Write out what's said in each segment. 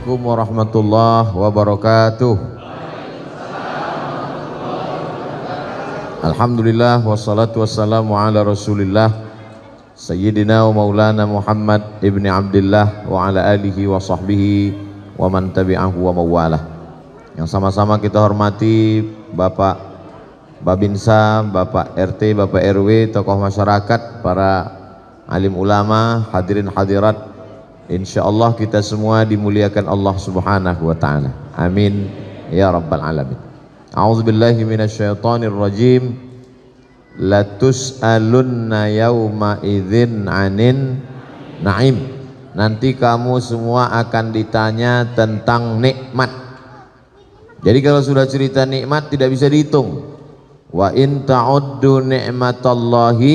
Assalamualaikum warahmatullahi wabarakatuh. Alhamdulillah wassalatu wassalamu ala rasulillah Sayyidina wa maulana Muhammad ibni Abdillah wa ala alihi wa sahbihi wa man tabi'ahu wa mawalah. Yang sama-sama kita hormati Bapak Babinsa, Bapak RT, Bapak RW, tokoh masyarakat, para alim ulama, hadirin hadirat. Insyaallah kita semua dimuliakan Allah Subhanahu wa taala. Amin ya rabbal alamin. A'udzubillahi minasyaitonir rajim. La tus'alunna yauma idzin 'anin na'im. Nanti kamu semua akan ditanya tentang nikmat. Jadi kalau sudah cerita nikmat tidak bisa dihitung. Wa in ta'uddu ni'matallahi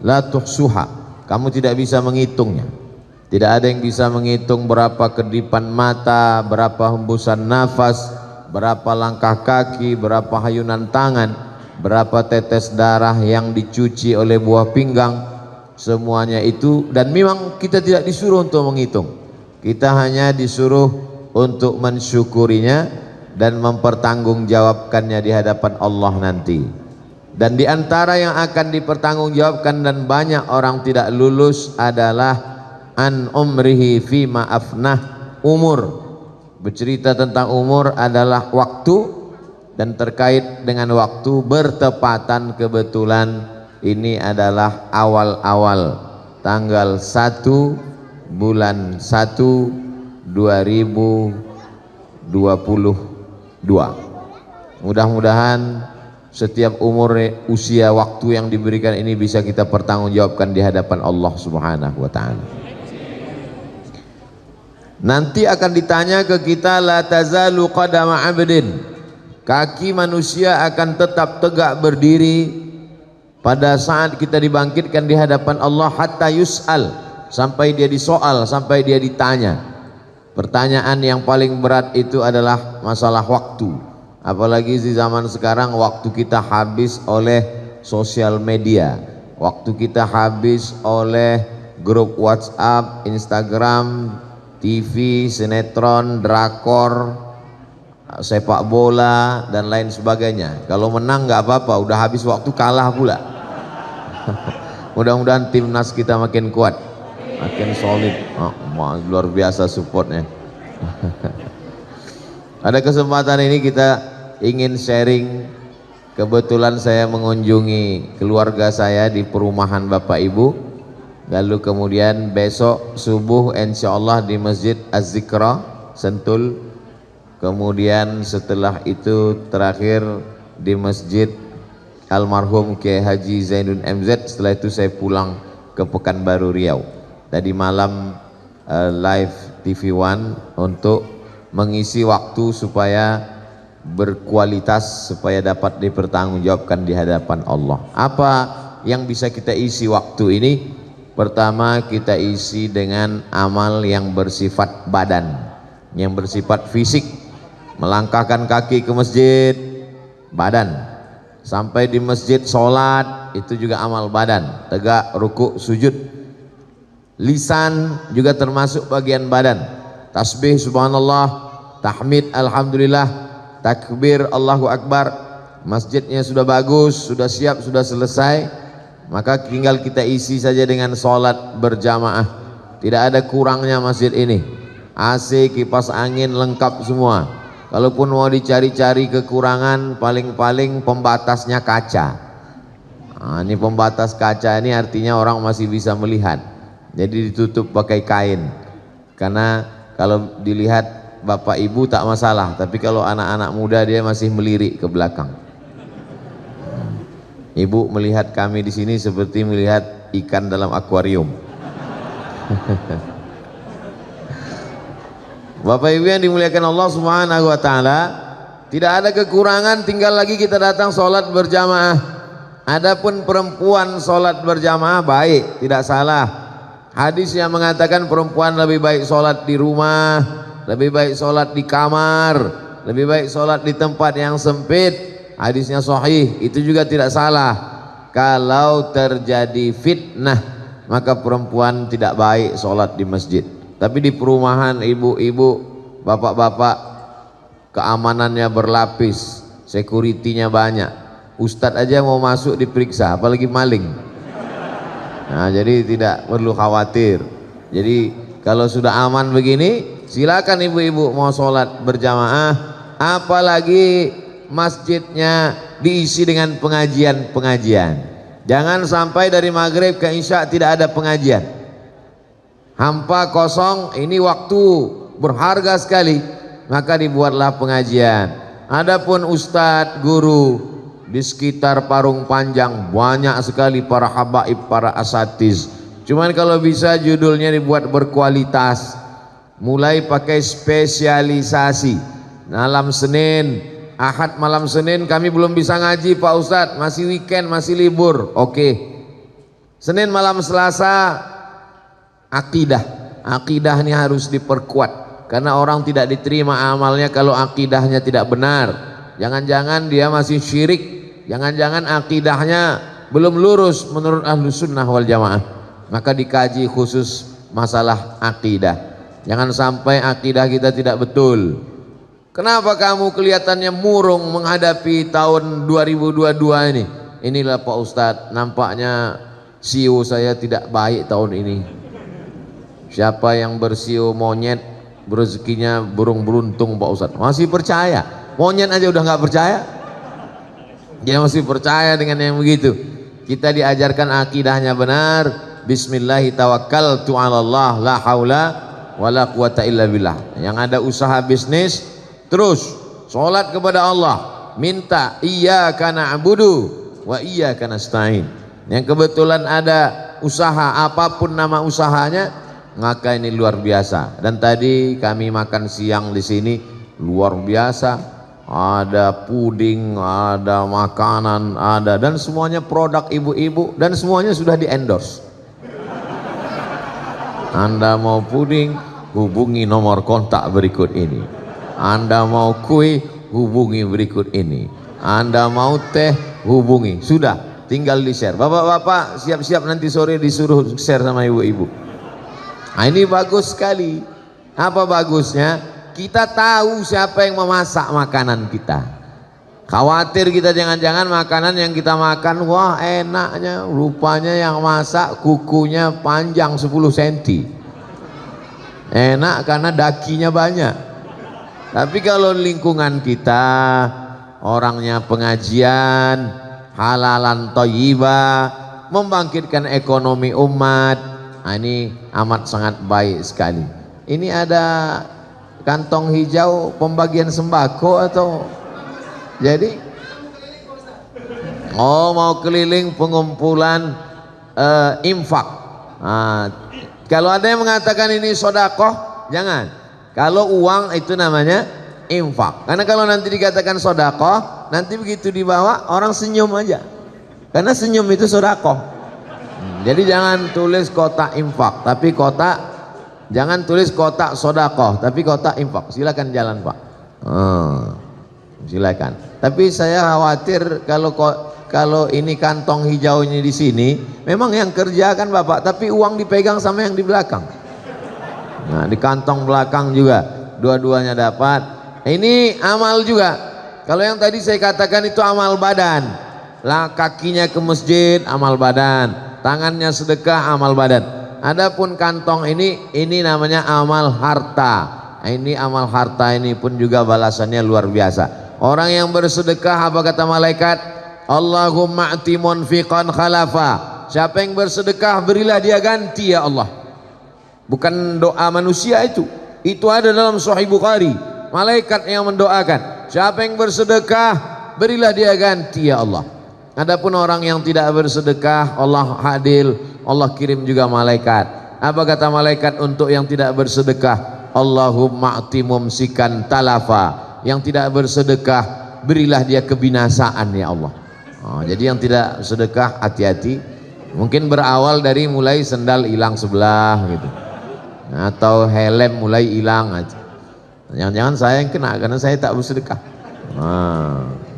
la tuhsuha. Kamu tidak bisa menghitungnya. Tidak ada yang bisa menghitung berapa kedipan mata, berapa hembusan nafas, berapa langkah kaki, berapa hayunan tangan, berapa tetes darah yang dicuci oleh buah pinggang. Semuanya itu, dan memang kita tidak disuruh untuk menghitung. Kita hanya disuruh untuk mensyukurinya dan mempertanggungjawabkannya di hadapan Allah nanti. Dan di antara yang akan dipertanggungjawabkan dan banyak orang tidak lulus adalah an umrihi fima afnah, umur. Bercerita tentang umur adalah waktu, dan terkait dengan waktu bertepatan kebetulan ini adalah awal-awal tanggal 1 bulan 1 2022. Mudah-mudahan setiap umur, usia, waktu yang diberikan ini bisa kita pertanggungjawabkan di hadapan Allah Subhanahu wa taala. Nanti akan ditanya ke kita, la tazalu qadama 'abdin, kaki manusia akan tetap tegak berdiri pada saat kita dibangkitkan di hadapan Allah, hatta yus'al, sampai dia disoal, sampai dia ditanya. Pertanyaan yang paling berat itu adalah masalah waktu. Apalagi di zaman sekarang, waktu kita habis oleh sosial media, waktu kita habis oleh grup WhatsApp, Instagram, TV, sinetron, drakor, sepak bola dan lain sebagainya. Kalau menang nggak apa-apa, udah habis waktu kalah pula. Mudah-mudahan timnas kita makin kuat, makin solid. Luar biasa supportnya. Pada kesempatan ini kita ingin sharing. Kebetulan saya mengunjungi keluarga saya di perumahan Bapak Ibu. Lalu kemudian besok subuh insyaallah di Masjid Az-Zikra Sentul. Kemudian setelah itu terakhir di Masjid Almarhum Kiai Haji Zainuddin MZ. Setelah itu saya pulang ke Pekanbaru Riau. Tadi malam live TV One untuk mengisi waktu supaya berkualitas, supaya dapat dipertanggungjawabkan di hadapan Allah. Apa yang bisa kita isi waktu ini? Pertama, kita isi dengan amal yang bersifat badan, yang bersifat fisik. Melangkahkan kaki ke masjid, badan. Sampai di masjid sholat, itu juga amal badan. Tegak, rukuk, sujud. Lisan juga termasuk bagian badan. Tasbih subhanallah, tahmid alhamdulillah, takbir Allahu Akbar. Masjidnya sudah bagus, sudah siap, sudah selesai. Maka tinggal kita isi saja dengan sholat berjamaah. Tidak ada kurangnya masjid ini. AC, kipas angin lengkap semua. Kalaupun mau dicari-cari kekurangan, paling-paling pembatasnya kaca. Ini pembatas kaca ini artinya orang masih bisa melihat. Jadi ditutup pakai kain. Karena kalau dilihat bapak ibu tak masalah, tapi kalau anak-anak muda dia masih melirik ke belakang. Ibu melihat kami di sini seperti melihat ikan dalam akuarium. Bapak Ibu yang dimuliakan Allah Subhanahu wa taala, tidak ada kekurangan, tinggal lagi kita datang sholat berjamaah. Adapun perempuan sholat berjamaah baik, tidak salah. Hadis yang mengatakan perempuan lebih baik sholat di rumah, lebih baik sholat di kamar, lebih baik sholat di tempat yang sempit. Hadisnya sahih, itu juga tidak salah. Kalau terjadi fitnah, maka perempuan tidak baik sholat di masjid. Tapi di perumahan ibu-ibu bapak-bapak keamanannya berlapis, security-nya banyak. Ustadz aja mau masuk diperiksa, apalagi maling. Nah, jadi tidak perlu khawatir. Jadi kalau sudah aman begini, silakan ibu-ibu mau sholat berjamaah, apalagi masjidnya diisi dengan pengajian-pengajian. Jangan sampai dari maghrib ke isya tidak ada pengajian. Hampa kosong, ini waktu berharga sekali, maka dibuatlah pengajian. Adapun ustadz, guru, di sekitar Parung Panjang banyak sekali para habaib, para asatiz. Cuman kalau bisa judulnya dibuat berkualitas, mulai pakai spesialisasi. Malam Senin, Ahad malam Senin kami belum bisa ngaji Pak Ustadz, masih weekend, masih libur. Oke. Senin malam Selasa akidah. Akidah ini harus diperkuat, karena orang tidak diterima amalnya kalau akidahnya tidak benar. Jangan-jangan dia masih syirik, jangan-jangan akidahnya belum lurus menurut ahlu sunnah wal jamaah. Maka dikaji khusus masalah akidah. Jangan sampai akidah kita tidak betul. Kenapa kamu kelihatannya murung menghadapi tahun 2022 ini? Inilah Pak Ustadz, nampaknya siu saya tidak baik tahun ini. Siapa yang bersiu monyet rezekinya burung beruntung Pak Ustadz. Masih percaya? Monyet aja udah nggak percaya. Dia masih percaya dengan yang begitu. Kita diajarkan akidahnya benar. Bismillahirrahmanirrahim. Tu'alallah la haula wala quwata illa billah. Yang ada usaha bisnis, terus sholat kepada Allah, minta iyyaka na'budu wa iyyaka nasta'in. Yang kebetulan ada usaha, apapun nama usahanya, maka ini luar biasa. Dan tadi kami makan siang di sini luar biasa. Ada puding, ada makanan, ada, dan semuanya produk ibu-ibu, dan semuanya sudah di endorse. Anda mau puding, hubungi nomor kontak berikut ini. Anda mau kue, hubungi berikut ini. Anda mau teh, hubungi. Sudah, tinggal di share. Bapak-bapak siap-siap nanti sore disuruh share sama ibu-ibu. Nah, ini bagus sekali. Apa bagusnya? Kita tahu siapa yang memasak makanan kita. Khawatir kita jangan-jangan makanan yang kita makan, wah enaknya, rupanya yang masak kukunya panjang 10 cm. Enak karena dakinya banyak. Tapi kalau lingkungan kita orangnya pengajian, halalan thayyibah, membangkitkan ekonomi umat, nah ini amat sangat baik sekali. Ini ada kantong hijau pembagian sembako atau jadi mau keliling pengumpulan infak. Nah, kalau ada yang mengatakan ini sodakoh, jangan. Kalau uang itu namanya infak, karena kalau nanti dikatakan sodakoh, nanti begitu dibawa orang senyum aja, karena senyum itu sodakoh. Jadi jangan tulis kotak infak, tapi kotak, jangan tulis kotak sodakoh, tapi kotak infak. Silakan jalan Pak. Silakan. Tapi saya khawatir kalau ini kantong hijaunya di sini, memang yang kerja kan Bapak, tapi uang dipegang sama yang di belakang. Nah, di kantong belakang juga dua-duanya dapat. Ini amal juga. Kalau yang tadi saya katakan itu amal badan. Lah kakinya ke masjid, amal badan. Tangannya sedekah, amal badan. Adapun kantong ini namanya amal harta. Ini amal harta ini pun juga balasannya luar biasa. Orang yang bersedekah, apa kata malaikat? Allahumma a'ti munfiqan khalafa. Siapa yang bersedekah, berilah dia ganti ya Allah. Bukan doa manusia itu ada dalam Sahih Bukhari. Malaikat yang mendoakan, siapa yang bersedekah, berilah dia ganti ya Allah. Adapun orang yang tidak bersedekah, Allah adil, Allah kirim juga malaikat. Apa kata malaikat untuk yang tidak bersedekah? Allahumma a'ti mumsikan talafa. Yang tidak bersedekah, berilah dia kebinasaan ya Allah. Jadi yang tidak sedekah hati-hati. Mungkin berawal dari mulai sendal hilang sebelah gitu, atau helm mulai hilang aja. Jangan-jangan saya yang kena karena saya tak bersedekah.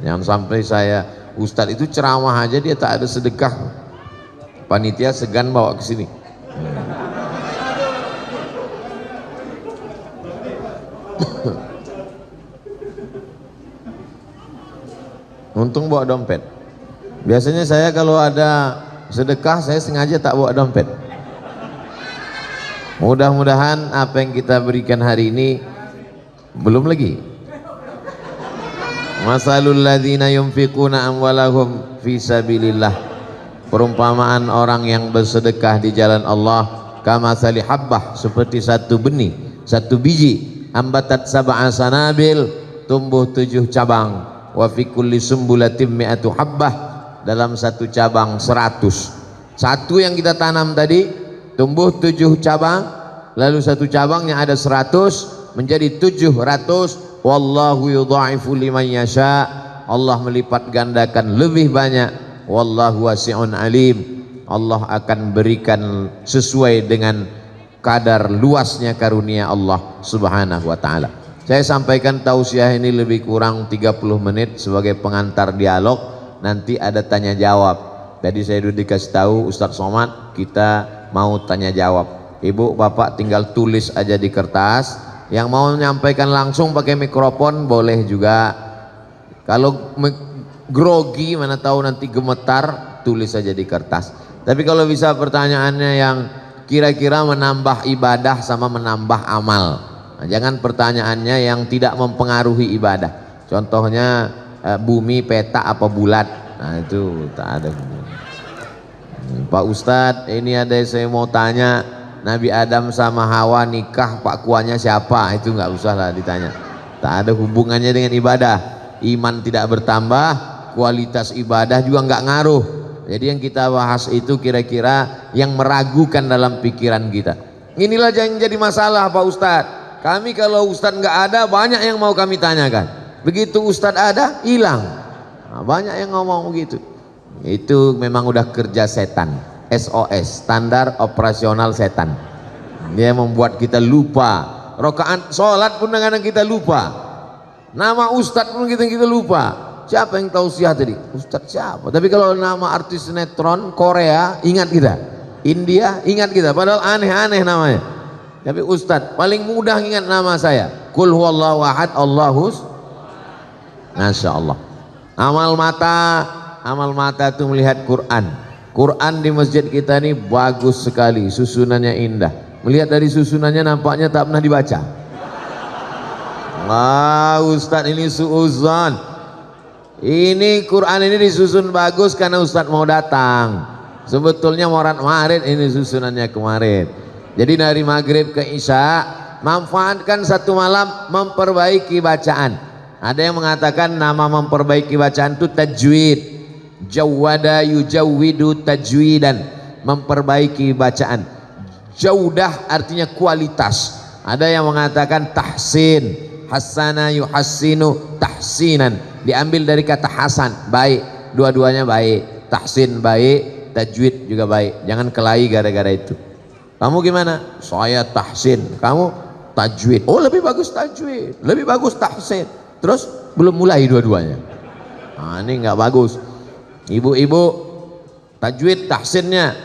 Jangan sampai saya, Ustadz itu ceramah aja dia tak ada sedekah, panitia segan bawa ke sini. Untung bawa dompet. Biasanya saya kalau ada sedekah saya sengaja tak bawa dompet. Mudah-mudahan apa yang kita berikan hari ini belum lagi. Masalul ladzina yunfiquna amwalahum fi sabilillah. Perumpamaan orang yang bersedekah di jalan Allah kamatsali habbah, seperti satu benih, satu biji, ambatat sab'a sanabil, tumbuh 7 cabang. Wa fi kulli sumbulatin mi'atu habbah, dalam satu cabang 100. Satu yang kita tanam tadi tumbuh 7 cabang, lalu satu cabangnya ada 100 menjadi 700. Wallahu yudha'ifu liman yasha, Allah melipat gandakan lebih banyak. Wallahu wasi'un alim, Allah akan berikan sesuai dengan kadar luasnya karunia Allah subhanahu wa ta'ala. Saya sampaikan tausiah ini lebih kurang 30 menit sebagai pengantar dialog. Nanti ada tanya jawab. Tadi saya sudah dikasih tahu Ustadz Somad, kita mau tanya jawab. Ibu bapak tinggal tulis aja di kertas. Yang mau menyampaikan langsung pakai mikrofon boleh juga. Kalau grogi, mana tahu nanti gemetar, tulis aja di kertas. Tapi kalau bisa pertanyaannya yang kira-kira menambah ibadah sama menambah amal. Nah, jangan pertanyaannya yang tidak mempengaruhi ibadah. Contohnya bumi petak apa bulat. Nah itu tak ada. Pak Ustadz, ini ada yang saya mau tanya, Nabi Adam sama Hawa nikah pak kuahnya siapa? Itu nggak usah lah ditanya. Tak ada hubungannya dengan ibadah. Iman tidak bertambah, kualitas ibadah juga nggak ngaruh. Jadi yang kita bahas itu kira-kira yang meragukan dalam pikiran kita. Inilah yang jadi masalah Pak Ustadz. Kami kalau Ustadz nggak ada, banyak yang mau kami tanyakan. Begitu Ustadz ada, hilang. Nah, banyak yang ngomong begitu. Itu memang udah kerja setan. SOS, standar operasional setan. Dia membuat kita lupa. Rakaat sholat pun kadang kita lupa. Nama Ustadz pun kita lupa. Siapa yang tausiah tadi? Ustadz siapa? Tapi kalau nama artis sinetron Korea, ingat kita. India, ingat kita. Padahal aneh-aneh namanya. Tapi Ustadz paling mudah ingat nama saya. Qul huwallahu ahad, Allahus. Masya Allah. Amal mata itu melihat Quran. Quran di masjid kita ini bagus sekali, susunannya indah. Melihat dari susunannya nampaknya tak pernah dibaca. Wah, Ustadz ini suuzon. Ini Quran ini disusun bagus karena Ustadz mau datang. Sebetulnya Maret ini susunannya kemarin. Jadi dari maghrib ke isya, manfaatkan satu malam memperbaiki bacaan. Ada yang mengatakan nama memperbaiki bacaan itu tajwid. Jawwada yujawwidu tajwidan, memperbaiki bacaan. Jaudah artinya kualitas. Ada yang mengatakan tahsin, hasana yuhassinu tahsinan, diambil dari kata hasan, baik. Dua-duanya baik. Tahsin baik, tajwid juga baik. Jangan kelahi gara-gara itu. Kamu gimana? Saya tahsin, kamu tajwid. Oh lebih bagus tajwid, lebih bagus tahsin. Terus belum mulai dua-duanya. Nah, ini nggak bagus. Ibu-ibu tajwid tahsinnya.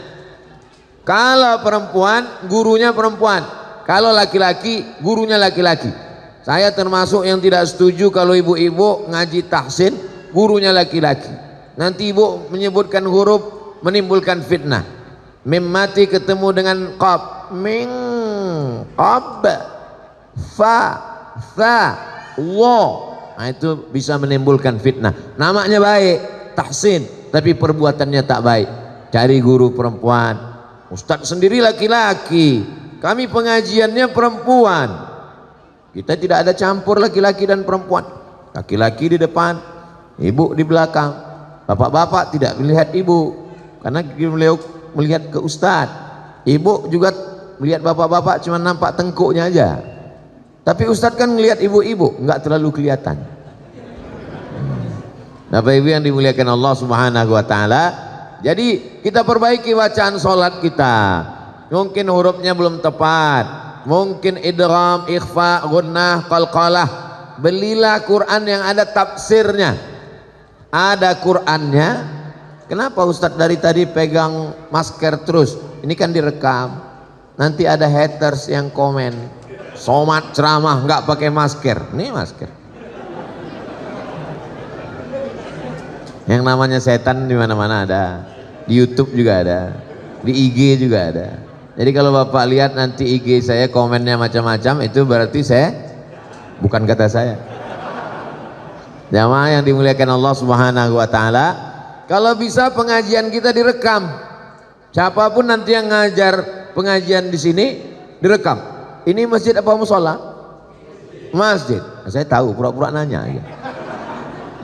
Kalau perempuan gurunya perempuan, kalau laki-laki gurunya laki-laki. Saya termasuk yang tidak setuju kalau ibu-ibu ngaji tahsin gurunya laki-laki. Nanti ibu menyebutkan huruf menimbulkan fitnah. Mim mati ketemu dengan qab, min qab, fa, tha, wa. Nah, itu bisa menimbulkan fitnah. Namanya baik, tahsin, tapi perbuatannya tak baik. Cari guru perempuan. Ustadz sendiri laki-laki, kami pengajiannya perempuan. Kita tidak ada campur laki-laki dan perempuan. Laki-laki di depan, ibu di belakang. Bapak-bapak tidak melihat ibu, karena beliau melihat ke ustadz. Ibu juga melihat bapak-bapak cuma nampak tengkuknya aja. Tapi ustadz kan melihat ibu-ibu, nggak terlalu kelihatan. Bapak ibu yang dimuliakan Allah subhanahu wa ta'ala. Jadi kita perbaiki bacaan sholat kita. Mungkin hurufnya belum tepat, mungkin idgham, ikhfa, gunnah, qalqalah. Belilah Quran yang ada tafsirnya, ada Qurannya. Kenapa Ustadz dari tadi pegang masker terus? Ini kan direkam. Nanti ada haters yang komen, Somat ceramah nggak pakai masker. Nih masker. Yang namanya setan di mana-mana ada. Di YouTube juga ada. Di IG juga ada. Jadi kalau Bapak lihat nanti IG saya komennya macam-macam, itu berarti bukan kata saya. Jamaah yang dimuliakan Allah Subhanahu wa taala, kalau bisa pengajian kita direkam. Siapapun nanti yang ngajar pengajian di sini direkam. Ini masjid apa musola? Masjid. Saya tahu, pura-pura nanya ya.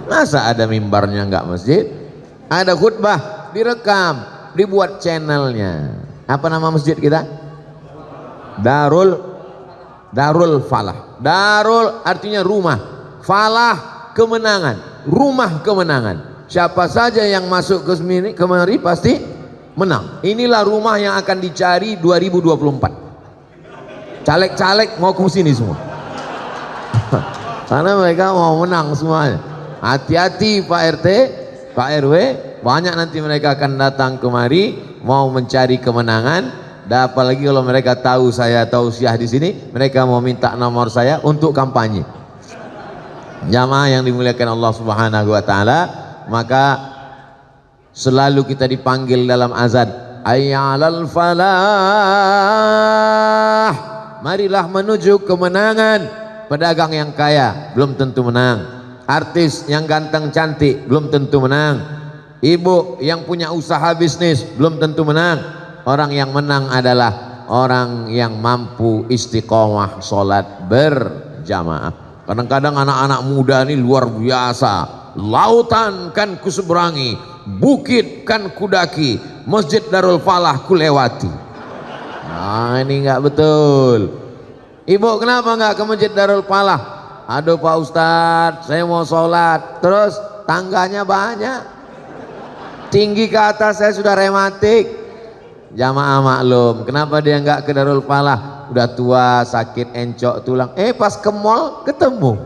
Masa ada mimbarnya enggak masjid? Ada khutbah direkam, dibuat channelnya. Apa nama masjid kita? Darul Falah. Darul artinya rumah, Falah kemenangan, rumah kemenangan. Siapa saja yang masuk ke kemari pasti menang. Inilah rumah yang akan dicari 2024. Caleg-caleg mau ke sini semua. Karena mereka mau menang semuanya. Hati-hati Pak RT, Pak RW, banyak nanti mereka akan datang kemari mau mencari kemenangan. Dan apalagi kalau mereka tahu saya tausiah di sini, mereka mau minta nomor saya untuk kampanye. Jamaah yang dimuliakan Allah Subhanahu wa taala, maka selalu kita dipanggil dalam azan, ayyalal falah, marilah menuju kemenangan. Pedagang yang kaya belum tentu menang, artis yang ganteng cantik belum tentu menang, ibu yang punya usaha bisnis belum tentu menang. Orang yang menang adalah orang yang mampu istiqomah sholat berjamaah. Kadang-kadang anak-anak muda ini luar biasa. Lautan kan kuseberangi, bukit kan kudaki, Masjid Darul Falah kulewati. Nah ini nggak betul. Ibu kenapa nggak ke Masjid Darul Falah? Aduh Pak Ustadz, saya mau sholat, terus tangganya banyak, tinggi ke atas, saya sudah rematik. Jamaah maklum, kenapa dia nggak ke Darul Falah? Udah tua, sakit, encok tulang. Pas ke mall ketemu.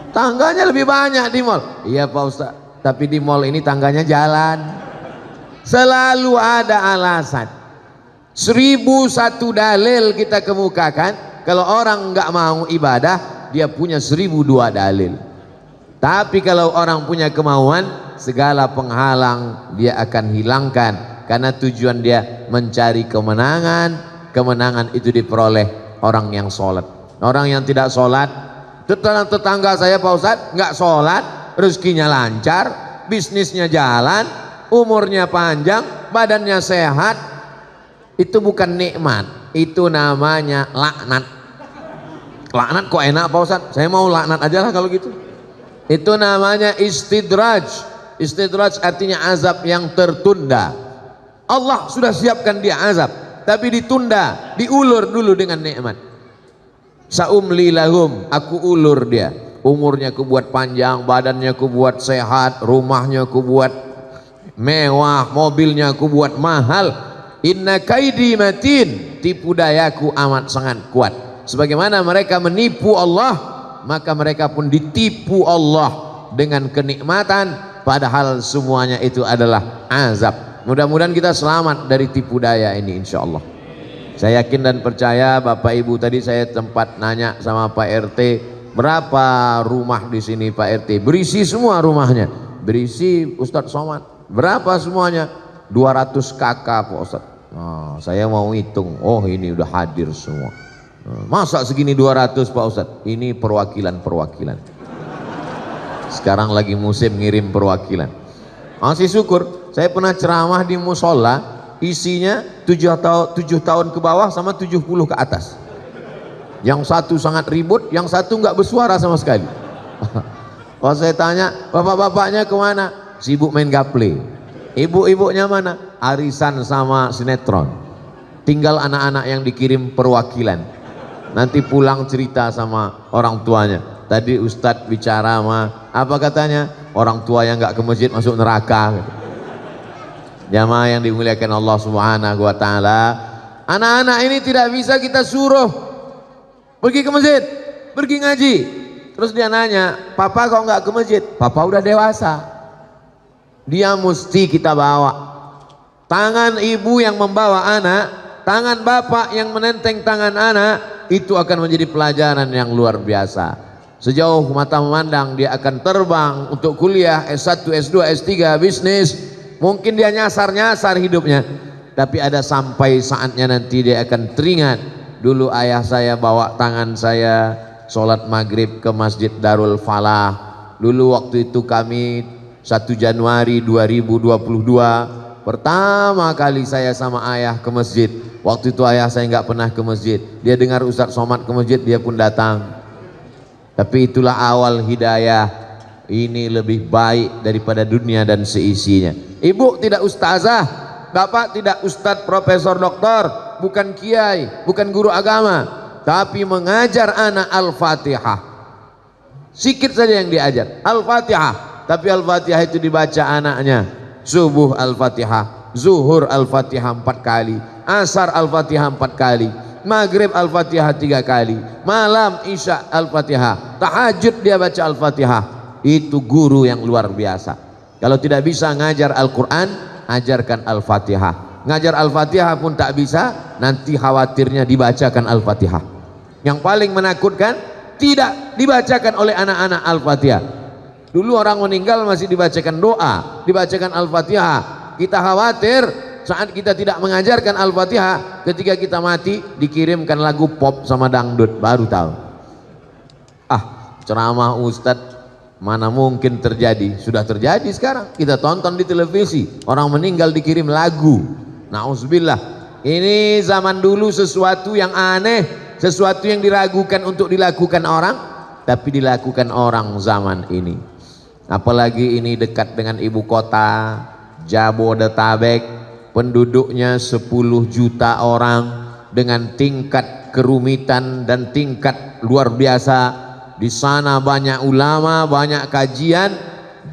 Tangganya lebih banyak di mall. Iya Pak Ustaz, tapi di mall ini tangganya jalan. Selalu ada alasan. 1001 dalil kita kemukakan. Kalau orang nggak mau ibadah, dia punya 1002 dalil. Tapi kalau orang punya kemauan, segala penghalang dia akan hilangkan. Karena tujuan dia mencari kemenangan. Kemenangan itu diperoleh orang yang sholat. Orang yang tidak sholat, tetangga saya Pak Ustadz nggak sholat, rezekinya lancar, bisnisnya jalan, umurnya panjang, badannya sehat. Itu bukan nikmat, itu namanya laknat. Laknat kok enak Pak Ustadz? Saya mau laknat aja lah kalau gitu. Itu namanya istidraj. Istidraj artinya azab yang tertunda. Allah sudah siapkan dia azab, tapi ditunda, diulur dulu dengan nikmat. Saumli lahum, aku ulur dia. Umurnya aku buat panjang, badannya aku buat sehat, rumahnya aku buat mewah, mobilnya aku buat mahal. Inna kaidi matin, tipu dayaku amat sangat kuat. Sebagaimana mereka menipu Allah, maka mereka pun ditipu Allah dengan kenikmatan, padahal semuanya itu adalah azab. Mudah-mudahan kita selamat dari tipu daya ini insya Allah. Saya yakin dan percaya Bapak Ibu, tadi saya tempat nanya sama Pak RT, berapa rumah di sini Pak RT? Berisi semua rumahnya. Berisi Ustadz Somad. Berapa semuanya? 200 kakak Pak Ustadz. Nah, saya mau hitung. Oh ini udah hadir semua. Masa segini 200 Pak Ustadz? Ini perwakilan-perwakilan. Sekarang lagi musim ngirim perwakilan. Masih syukur, saya pernah ceramah di musola, isinya 7 tahun ke bawah sama 70 ke atas. Yang satu sangat ribut, yang satu nggak bersuara sama sekali. Kalau saya tanya, bapak-bapaknya kemana? Sibuk main gaple. Ibu-ibunya mana? Arisan sama sinetron. Tinggal anak-anak yang dikirim perwakilan. Nanti pulang cerita sama orang tuanya. Tadi Ustadz bicara sama, apa katanya? Orang tua yang nggak ke masjid masuk neraka. Jamaah yang dimuliakan Allah Subhanahu wa taala, anak-anak ini tidak bisa kita suruh pergi ke masjid, pergi ngaji. Terus dia nanya, papa kok nggak ke masjid? Papa udah dewasa. Dia mesti kita bawa. Tangan ibu yang membawa anak, tangan bapak yang menenteng tangan anak, itu akan menjadi pelajaran yang luar biasa. Sejauh mata memandang dia akan terbang untuk kuliah S1, S2, S3, bisnis. Mungkin dia nyasar-nyasar hidupnya, tapi ada sampai saatnya nanti dia akan teringat, dulu ayah saya bawa tangan saya sholat maghrib ke Masjid Darul Falah. Dulu waktu itu kami 1 Januari 2022 pertama kali saya sama ayah ke masjid. Waktu itu ayah saya nggak pernah ke masjid. Dia dengar Ustadz Somad ke masjid, dia pun datang. Tapi itulah awal hidayah. Ini lebih baik daripada dunia dan seisinya. Ibu tidak ustazah, bapak tidak ustadz, profesor, doktor, bukan kiai, bukan guru agama, tapi mengajar anak Al-Fatihah. Sikit saja yang diajar Al-Fatihah, tapi Al-Fatihah itu dibaca anaknya subuh Al-Fatihah, zuhur Al-Fatihah 4 kali, asar Al-Fatihah 4 kali, maghrib Al-Fatihah 3 kali, malam isya Al-Fatihah, tahajud dia baca Al-Fatihah. Itu guru yang luar biasa. Kalau tidak bisa ngajar Al-Quran, ajarkan Al-Fatihah. Ngajar Al-Fatihah pun tak bisa, nanti khawatirnya dibacakan Al-Fatihah. Yang paling menakutkan, tidak dibacakan oleh anak-anak Al-Fatihah. Dulu orang meninggal masih dibacakan doa, dibacakan Al-Fatihah. Kita khawatir saat kita tidak mengajarkan Al-Fatihah, ketika kita mati dikirimkan lagu pop sama dangdut, baru tahu. Ceramah Ustadz mana mungkin terjadi, sudah terjadi sekarang. Kita tonton di televisi, orang meninggal dikirim lagu. Nauzubillah. Ini zaman dulu sesuatu yang aneh, sesuatu yang diragukan untuk dilakukan orang, tapi dilakukan orang zaman ini. Apalagi ini dekat dengan ibu kota Jabodetabek, penduduknya 10 juta orang, dengan tingkat kerumitan dan tingkat luar biasa. Di sana banyak ulama, banyak kajian,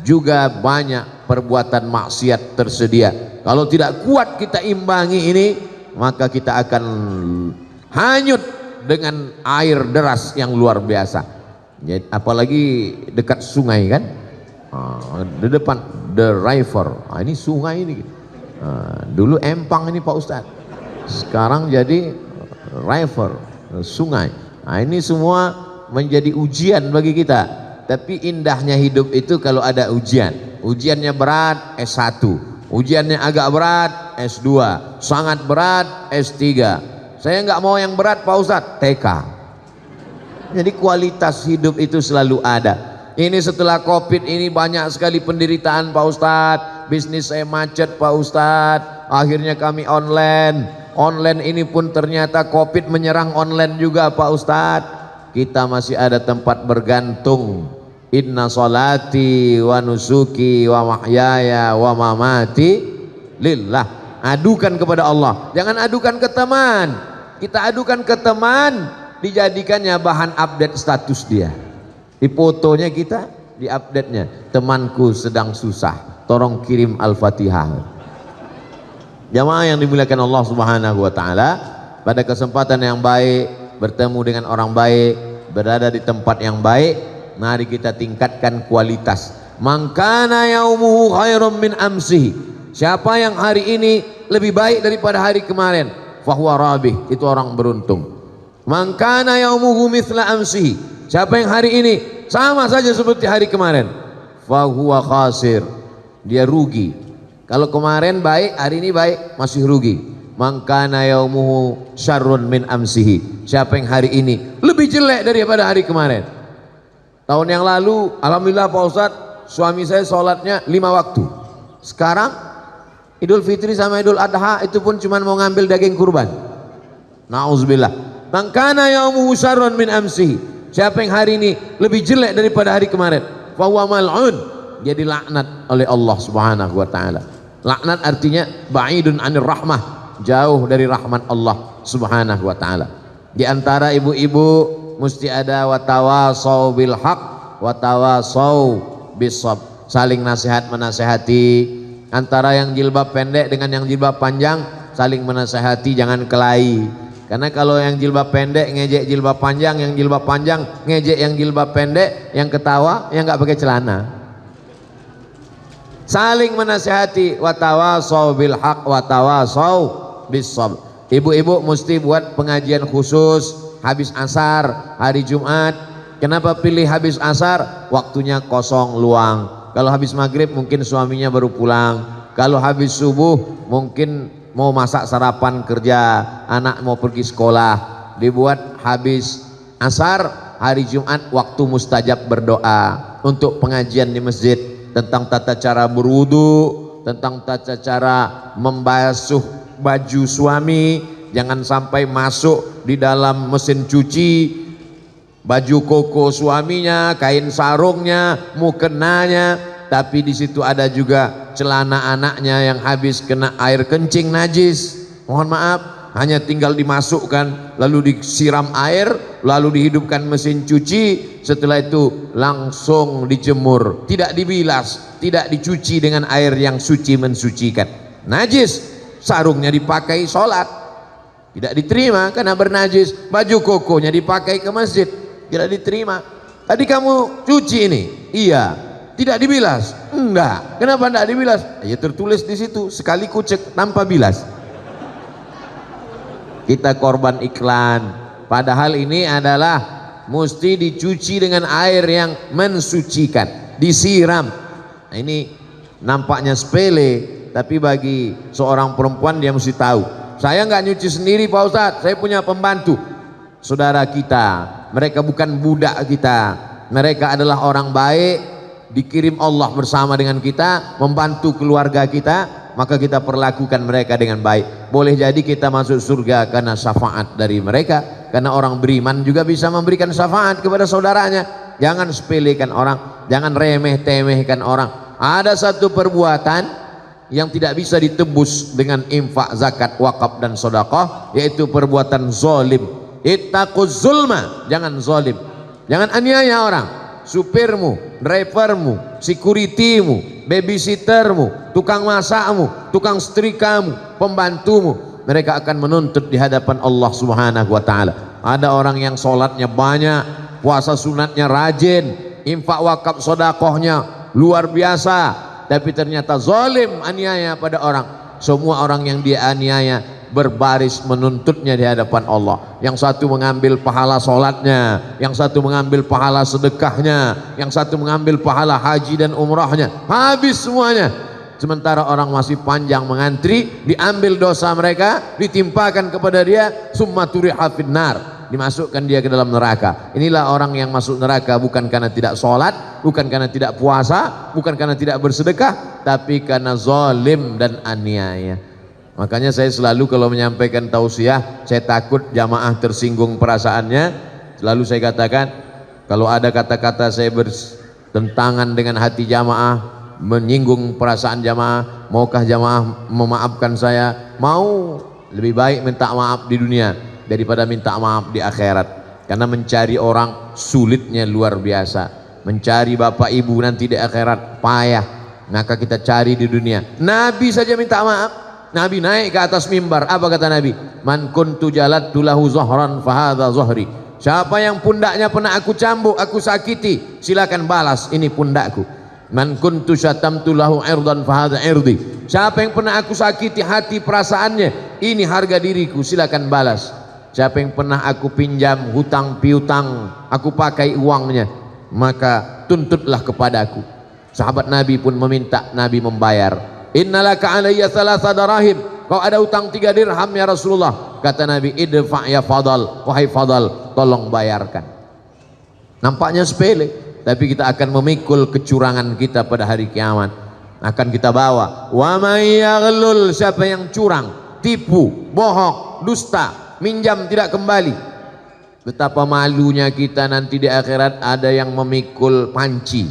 juga banyak perbuatan maksiat tersedia. Kalau tidak kuat kita imbangi ini, maka kita akan hanyut dengan air deras yang luar biasa. Apalagi dekat sungai kan, di depan the river, ini sungai ini. Dulu empang ini Pak Ustadz, sekarang jadi river, sungai. Ini semua menjadi ujian bagi kita. Tapi indahnya hidup itu kalau ada ujian. Ujiannya berat S1, ujiannya agak berat S2, sangat berat S3. Saya nggak mau yang berat Pak Ustadz, TK. Jadi kualitas hidup itu selalu ada. Ini setelah Covid ini banyak sekali penderitaan Pak Ustadz. Bisnis saya macet Pak Ustadz, akhirnya kami online. Online ini pun ternyata Covid menyerang online juga Pak Ustadz. Kita masih ada tempat bergantung. Inna salati wa nusuki wa mahyaya wa mamati lillah. Adukan kepada Allah, jangan adukan ke teman. Kita adukan ke teman, dijadikannya bahan update status dia. Di fotonya kita, di update-nya, temanku sedang susah, tolong kirim Al-Fatihah. Jamaah yang dimuliakan Allah Subhanahu wa taala, pada kesempatan yang baik, bertemu dengan orang baik, berada di tempat yang baik, mari kita tingkatkan kualitas. Man kana yaumuhu khairum min amsihi, siapa yang hari ini lebih baik daripada hari kemarin, fahuwa rabih, itu orang beruntung. Man kana yaumuhu mithla amsihi, siapa yang hari ini sama saja seperti hari kemarin, fahuwa khasir, dia rugi. Kalau kemarin baik, hari ini baik, masih rugi. Man kana yaumuhu syarrun min amsihi, siapa yang hari ini lebih jelek daripada hari kemarin. Tahun yang lalu alhamdulillah Pak Ustadz, suami saya sholatnya 5 waktu. Sekarang Idul Fitri sama Idul Adha itu pun cuma mau ngambil daging kurban. Nauzubillah. Man kana yaumuhu syarrun min amsihi, siapa yang hari ini lebih jelek daripada hari kemarin, fa huwa mal'un, dia dilaknat oleh Allah Subhanahu wa taala. Laknat artinya ba'idun 'anir rahmah, jauh dari rahmat Allah Subhanahu wa taala. Di antara ibu-ibu mesti ada watawasau bil haq, watawasau bisab, saling nasihat menasehati. Antara yang jilbab pendek dengan yang jilbab panjang saling menasehati, jangan kelahi. Karena kalau yang jilbab pendek ngejek jilbab panjang, yang jilbab panjang ngejek yang jilbab pendek, yang ketawa yang nggak pakai celana. Saling menasehati, watawasau bil haq, watawasau bisab. Ibu-ibu mesti buat pengajian khusus habis asar hari Jumat. Kenapa pilih habis asar? Waktunya kosong luang. Kalau habis maghrib mungkin suaminya baru pulang. Kalau habis subuh mungkin mau masak sarapan kerja, anak mau pergi sekolah. Dibuat habis asar hari Jumat, waktu mustajab berdoa untuk pengajian di masjid tentang tata cara berwudu, tentang tata cara membasuh baju suami, jangan sampai masuk di dalam mesin cuci baju koko suaminya, kain sarungnya, mukenanya, tapi di situ ada juga celana anaknya yang habis kena air kencing najis. Mohon maaf, hanya tinggal dimasukkan lalu disiram air, lalu dihidupkan mesin cuci, setelah itu langsung dijemur, tidak dibilas, tidak dicuci dengan air yang suci mensucikan. Najis, sarungnya dipakai sholat, tidak diterima karena bernajis. Baju kokonya dipakai ke masjid, tidak diterima. Tadi kamu cuci ini, iya, tidak dibilas, enggak. Kenapa enggak dibilas? Ya tertulis di situ, sekali kucek tanpa bilas. Kita korban iklan, padahal ini adalah mesti dicuci dengan air yang mensucikan, disiram. Nah, ini nampaknya sepele, tapi bagi seorang perempuan dia mesti tahu. Saya nggak nyuci sendiri Pak Ustadz, saya punya pembantu. Saudara kita, mereka bukan budak kita, mereka adalah orang baik, dikirim Allah bersama dengan kita, membantu keluarga kita, maka kita perlakukan mereka dengan baik. Boleh jadi kita masuk surga karena syafaat dari mereka, karena orang beriman juga bisa memberikan syafaat kepada saudaranya. Jangan sepelekan orang, jangan remeh-temehkan orang. Ada satu perbuatan yang tidak bisa ditebus dengan infak, zakat, wakaf dan sedekah, yaitu perbuatan zalim. Ittaquz zulma, jangan zalim, jangan aniaya orang. Supirmu, drivermu, securitymu, babysittermu, tukang masakmu, tukang setrikamu, pembantumu, mereka akan menuntut di hadapan Allah Subhanahu wa taala. Ada orang yang sholatnya banyak, puasa sunatnya rajin, infak wakaf sedekahnya luar biasa, tapi ternyata zalim, aniaya pada orang. Semua orang yang dia aniaya berbaris menuntutnya di hadapan Allah. Yang satu mengambil pahala sholatnya, yang satu mengambil pahala sedekahnya, yang satu mengambil pahala haji dan umrahnya, habis semuanya. Sementara orang masih panjang mengantri, diambil dosa mereka, ditimpakan kepada dia, summa turiha finnar, dimasukkan dia ke dalam neraka. Inilah orang yang masuk neraka bukan karena tidak sholat, bukan karena tidak puasa, bukan karena tidak bersedekah, tapi karena zalim dan aniaya. Makanya saya selalu kalau menyampaikan tausiah, saya takut jamaah tersinggung perasaannya. Selalu saya katakan, kalau ada kata-kata saya bertentangan dengan hati jamaah, menyinggung perasaan jamaah, maukah jamaah memaafkan saya? Mau, lebih baik minta maaf di dunia daripada minta maaf di akhirat. Karena mencari orang sulitnya luar biasa, mencari bapak ibu nanti di akhirat payah. Maka kita cari di dunia. Nabi saja minta maaf. Nabi naik ke atas mimbar, apa kata Nabi? Man kuntu jalattu lahu zahran fahadha zahri. Siapa yang pundaknya pernah aku cambuk, aku sakiti, silakan balas, ini pundakku. Man kuntu syatamtu lahu irdan fahadha irdi. Siapa yang pernah aku sakiti hati perasaannya, ini harga diriku, silakan balas. Siapa yang pernah aku pinjam hutang piutang, aku pakai uangnya, maka tuntutlah kepadaku. Sahabat Nabi pun meminta Nabi membayar. Innalaka alayya thalatha darahim, kau ada utang 3 dirham ya Rasulullah. Kata Nabi, idfa ya Fadal, wahai Fadal, tolong bayarkan. Nampaknya sepele, tapi kita akan memikul kecurangan kita pada hari kiamat. Akan kita bawa. Wa may yaghlul, siapa yang curang, tipu, bohong, dusta, minjam tidak kembali, betapa malunya kita nanti di akhirat. Ada yang memikul panci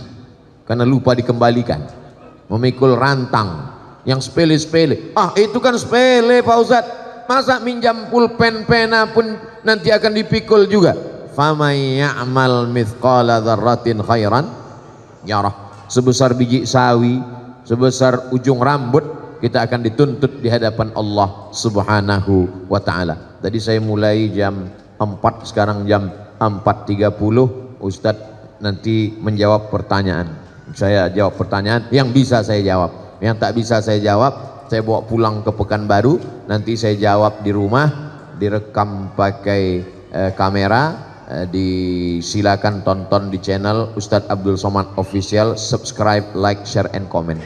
karena lupa dikembalikan, memikul rantang yang sepele-sepele. Ah, itu kan sepele Pak Ustadz, masa minjam pulpen pena pun nanti akan dipikul juga. Famay ya'mal mithqala dzarratin khairan yarah. Sebesar biji sawi, sebesar ujung rambut, kita akan dituntut di hadapan Allah Subhanahu wa taala. Tadi saya mulai jam 4, sekarang jam 4.30. Ustadz nanti menjawab pertanyaan. Saya jawab pertanyaan yang bisa saya jawab, yang tak bisa saya jawab saya bawa pulang ke Pekanbaru, nanti saya jawab di rumah, direkam pakai kamera. Disilakan tonton di channel Ustadz Abdul Somad Official, subscribe, like, share, and comment.